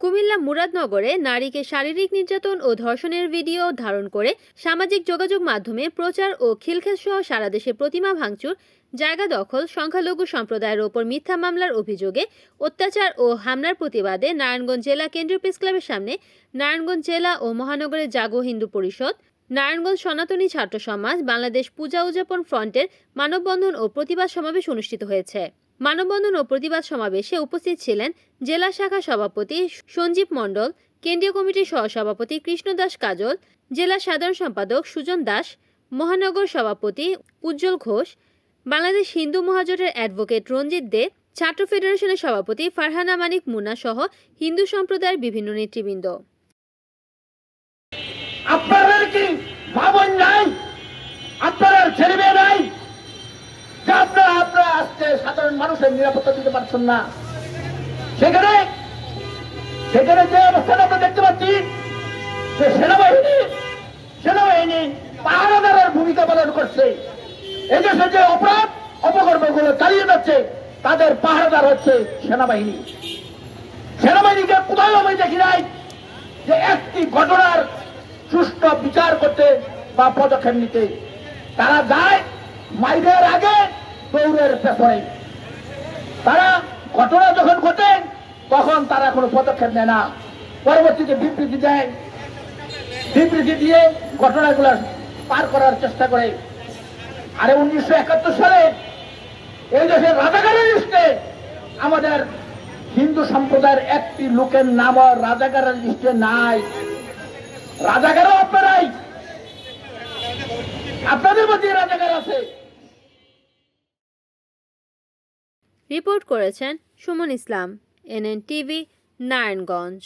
কুমিল্লা মুরাদনগরে নারীকে শারীরিক নির্যাতন ও ধর্ষণের ভিডিও ধারণ করে সামাজিক যোগাযোগ মাধ্যমে প্রচার ও খিলক্ষেত সহ সারা দেশে প্রতিমা ভাঙচুর, জায়গা দখল, সংখ্যালঘু সম্প্রদায়ের ওপর মিথ্যা মামলার অভিযোগে অত্যাচার ও হামলার প্রতিবাদে নারায়ণগঞ্জ জেলা কেন্দ্রীয় প্রেসক্লাবের সামনে নারায়ণগঞ্জ জেলা ও মহানগরের জাগো হিন্দু পরিষদ, নারায়ণগঞ্জ সনাতনী ছাত্র সমাজ, বাংলাদেশ পূজা উদযাপন ফ্রন্টের মানববন্ধন ও প্রতিবাদ সমাবেশ অনুষ্ঠিত হয়েছে। মানববন্ধন ও প্রতিবাদ সমাবেশে উপস্থিত ছিলেন জেলা শাখা সভাপতি সঞ্জীব মণ্ডল, কেন্দ্রীয় কমিটির সহসভাপতি কৃষ্ণ দাস কাজল, জেলা সাধারণ সম্পাদক সুজন দাস, মহানগর সভাপতি উজ্জ্বল ঘোষ, বাংলাদেশ হিন্দু মহাজোটের অ্যাডভোকেট রঞ্জিত দে, ছাত্র ফেডারেশনের সভাপতি ফারহানা মানিক মুন্না সহ হিন্দু সম্প্রদায়ের বিভিন্ন নেতৃবৃন্দ। আপনাদের কি মা বোন নাই? আপনার ছেলে মেয়ে নাই? আপনারা আজকে সাধারণ মানুষের নিরাপত্তা দিতে পারছেন না। সেখানে যে অবস্থাটা আমরা দেখতে পাচ্ছি যে সেনাবাহিনী পাহারাদারের ভূমিকা পালন করছে। এই দেশে যে অপরাধ অপকর্মগুলো চালিয়ে যাচ্ছে তাদের পাহারাদার হচ্ছে সেনাবাহিনী। সেনাবাহিনীকে কোথাও আমি দেখি নাই যে একটি ঘটনার সুষ্ঠু বিচার করতে বা পদক্ষেপ নিতে। তারা যায় মাইরের আগে দৌড়ের পেছনে। তারা ঘটনা যখন ঘটে তখন তারা কোনো পদক্ষেপ নেয় না, পরবর্তীতে বিবৃতি দেয়, বিবৃতি দিয়ে ঘটনাগুলো পার করার চেষ্টা করে। আরে 1971 সালে এই দেশের রাজাকারের লিস্টে আমাদের হিন্দু সম্প্রদায়ের একটি লোকের নাম রাজাকারের লিস্টে নাই। রাজাকারও আপনারাই, আপনাদের মধ্যে রাজাকার আছে। রিপোর্ট করেছেন সুমন ইসলাম, NN টিভি, নারায়ণগঞ্জ।